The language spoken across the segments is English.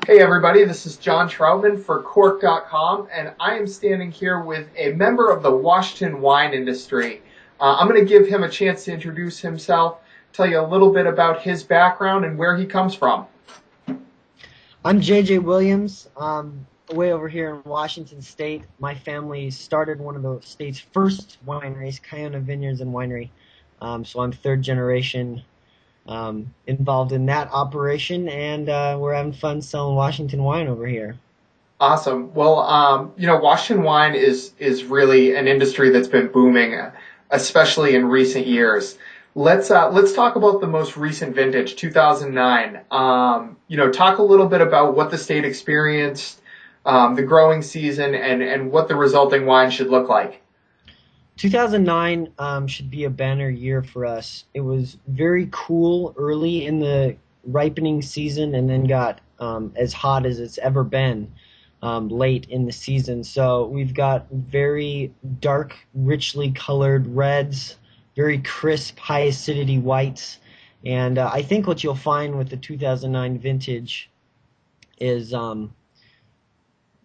Hey everybody, this is John Troutman for Cork'd.com, and I am standing here with a member of the Washington wine industry. I'm going to give him a chance to introduce himself, tell you a little bit about his background and where he comes from. I'm JJ Williams. Way over here in Washington State. My family started one of the state's first wineries, Kiona Vineyards and Winery. So I'm third generation involved in that operation, and we're having fun selling Washington wine over here. Awesome. Well, Washington wine is really an industry that's been booming, especially in recent years. Let's talk about the most recent vintage, 2009. Talk a little bit about what the state experienced, the growing season, and what the resulting wine should look like. 2009 should be a banner year for us. It was very cool early in the ripening season, and then got as hot as it's ever been late in the season. So we've got very dark, richly colored reds, very crisp, high acidity whites, and I think what you'll find with the 2009 vintage is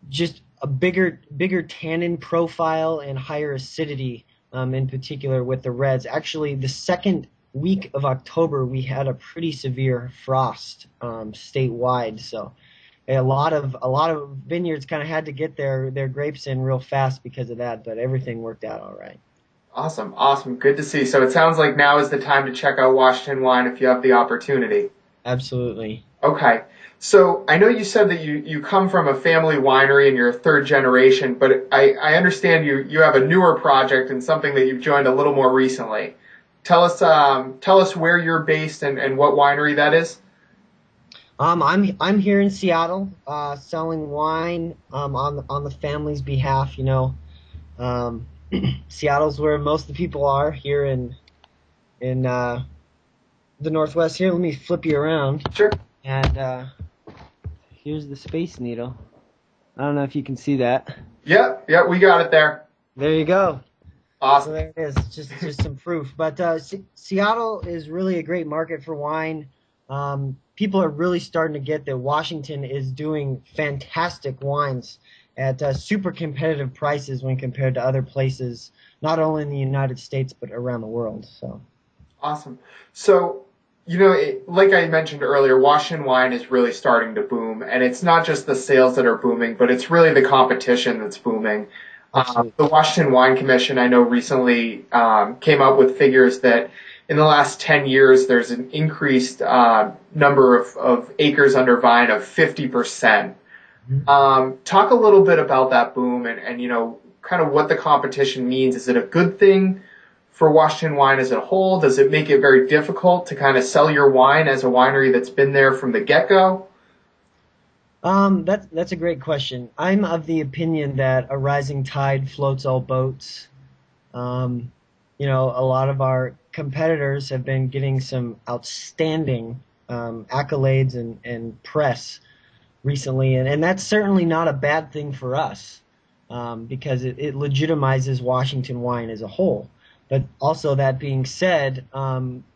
just a bigger tannin profile and higher acidity, in particular with the reds. Actually, the second week of October, we had a pretty severe frost statewide, so a lot of vineyards kind of had to get their grapes in real fast because of that, but everything worked out all right. Awesome, awesome. Good to see. So it sounds like now is the time to check out Washington wine if you have the opportunity. Absolutely. Okay. So I know you said that you come from a family winery and you're a third generation, but I understand you have a newer project and something that you've joined a little more recently. Tell us where you're based and what winery that is. I'm here in Seattle, selling wine on the family's behalf. Seattle's where most of the people are here in the Northwest. Here, let me flip you around. Sure. And here's the Space Needle. I don't know if you can see that. Yeah, we got it there. There you go. Awesome. So there it is. Just some proof. But Seattle is really a great market for wine. People are really starting to get that Washington is doing fantastic wines at super competitive prices when compared to other places, not only in the United States but around the world. So awesome. So, like I mentioned earlier, Washington wine is really starting to boom, and it's not just the sales that are booming, but it's really the competition that's booming. The Washington Wine Commission, I know, recently came up with figures that in the last 10 years, there's an increased number of acres under vine of 50%. Talk a little bit about that boom and kind of what the competition means. Is it a good thing for Washington wine as a whole? Does it make it very difficult to kind of sell your wine as a winery that's been there from the get-go? That's a great question. I'm of the opinion that a rising tide floats all boats. A lot of our competitors have been getting some outstanding accolades and press recently, and that's certainly not a bad thing for us, because it legitimizes Washington wine as a whole. But also, that being said,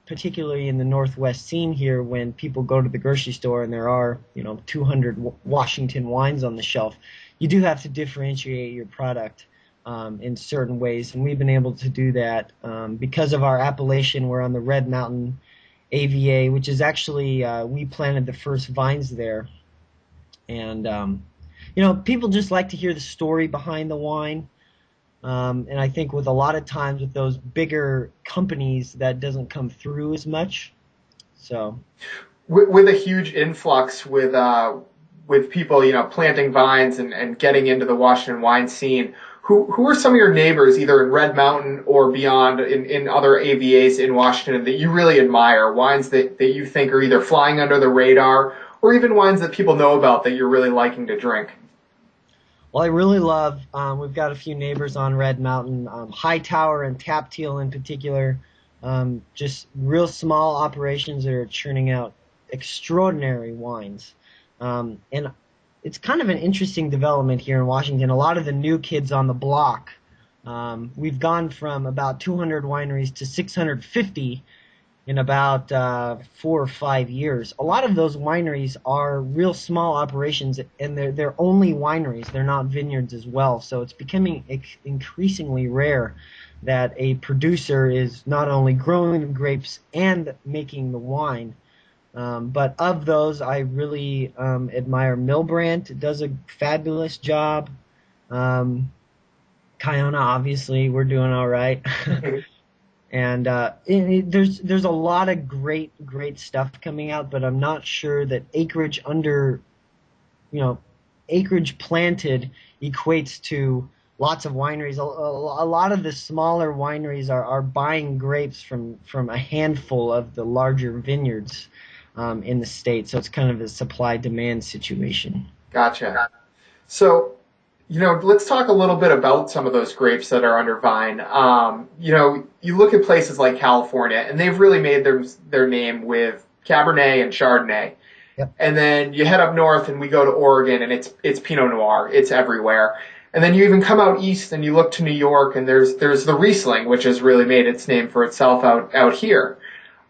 particularly in the Northwest scene here, when people go to the grocery store and there are 200 Washington wines on the shelf, you do have to differentiate your product in certain ways, and we've been able to do that because of our appellation. We're on the Red Mountain AVA, which is actually we planted the first vines there. And, people just like to hear the story behind the wine. And I think with a lot of times with those bigger companies, that doesn't come through as much. So, with a huge influx with people, planting vines and getting into the Washington wine scene, who are some of your neighbors, either in Red Mountain or beyond in other AVAs in Washington, that you really admire? Wines that you think are either flying under the radar, or even wines that people know about that you're really liking to drink? Well, I really love, we've got a few neighbors on Red Mountain, Hightower and Tap Teal in particular, just real small operations that are churning out extraordinary wines. And it's kind of an interesting development here in Washington. A lot of the new kids on the block, we've gone from about 200 wineries to 650 in about 4 or 5 years. A lot of those wineries are real small operations, and they're only wineries. They're not vineyards as well. So it's becoming increasingly rare that a producer is not only growing the grapes and making the wine. But of those, I really admire Milbrandt. It does a fabulous job. Um, Kiona, obviously, we're doing all right. And there's a lot of great stuff coming out, but I'm not sure that you know acreage planted equates to lots of wineries. A lot of the smaller wineries are buying grapes from a handful of the larger vineyards in the state, so it's kind of a supply demand situation. Gotcha. So, let's talk a little bit about some of those grapes that are under vine. You look at places like California, and they've really made their name with Cabernet and Chardonnay. Yep. And then you head up north, and we go to Oregon, and it's Pinot Noir. It's everywhere. And then you even come out east, and you look to New York, and there's the Riesling, which has really made its name for itself out here.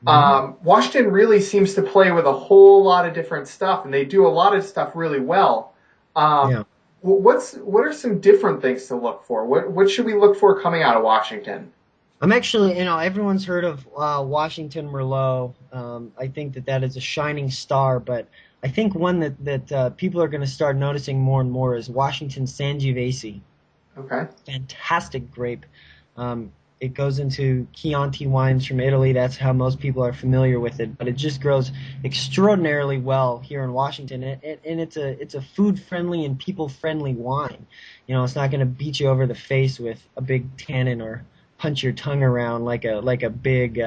Hmm. Washington really seems to play with a whole lot of different stuff, and they do a lot of stuff really well. Um, Yeah. what are some different things to look for? What should we look for coming out of Washington? I'm actually, everyone's heard of Washington Merlot. I think that is a shining star, but I think one that people are going to start noticing more and more is Washington Sangiovese. Okay. Fantastic grape. It goes into Chianti wines from Italy. That's how most people are familiar with it. But it just grows extraordinarily well here in Washington, and it's a food friendly and people friendly wine. It's not going to beat you over the face with a big tannin or punch your tongue around like a big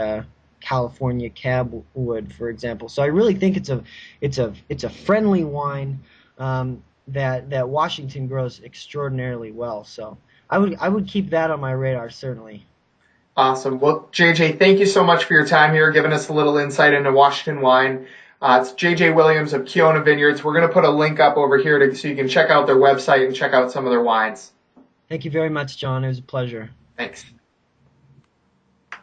California cab would, for example. So I really think it's a friendly wine that Washington grows extraordinarily well. So I would keep that on my radar certainly. Awesome. Well, JJ, thank you so much for your time here, giving us a little insight into Washington wine. It's JJ Williams of Kiona Vineyards. We're going to put a link up over here so you can check out their website and check out some of their wines. Thank you very much, John. It was a pleasure. Thanks.